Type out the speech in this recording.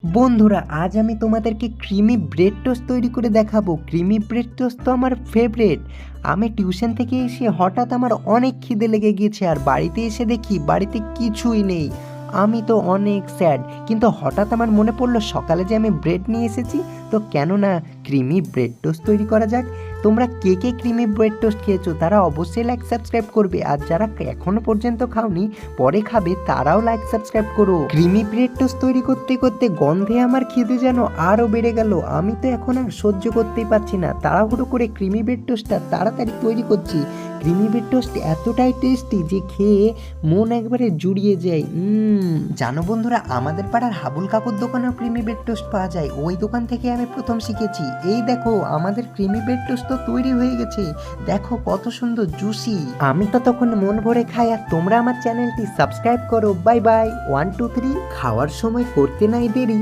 বন্ধুরা, আজ আমি তোমাদেরকে ক্রিমি ব্রেড টোস্ট তৈরি করে দেখাবো। ক্রিমি ব্রেড টোস্ট তো আমার ফেভারিট। আমি টিউশন থেকে এসে হঠাৎ আমার অনেক খিদে লেগে গিয়েছে, আর বাড়িতে এসে দেখি বাড়িতে কিছুই নেই। আমি তো অনেক স্যাড, কিন্তু হঠাৎ আমার মনে পড়লো সকালে যে আমি ব্রেড নিয়ে এসেছি, তো কেন না ক্রিমি ব্রেড টোস্ট তৈরি করা যাক। তোমরা কে কে ক্রিমি ব্রেড টোস্ট খেয়েছো তারা অবশ্যই লাইক সাবস্ক্রাইব করবে, আর যারা এখনো পর্যন্ত খাওনি পরে খাবে তারাও লাইক সাবস্ক্রাইব করো। ক্রিমি ব্রেড টোস্ট তৈরি করতে করতে গন্ধে আমার খিদে যেন আরও বেড়ে গেল। আমি তো এখন আর সহ্য করতেই পারছি না, তাড়াহুড়ো করে ক্রিমি ব্রেড টোস্টটা তাড়াতাড়ি তৈরি করছি। ক্রিমি ব্রেড টোস্ট এতটাই টেস্টি যে খেয়ে মন একবারে জুড়িয়ে যায়। জানো বন্ধুরা, আমাদের পাড়ার হাবুল কাকুর দোকানেও ক্রিমি ব্রেড টোস্ট পাওয়া যায়। ওই দোকান থেকে আমি প্রথম শিখেছি। এই দেখো, আমাদের ক্রিমি ব্রেড টোস্ট তো তৈরি হয়ে গেছে। দেখো কত সুন্দর জুসি। আমি তো তখন মন ভরে খাই, আর তোমরা আমার চ্যানেলটি সাবস্ক্রাইব করো। Bye bye. 1 2 3 খাওয়ার সময় করতে নাই দেরি।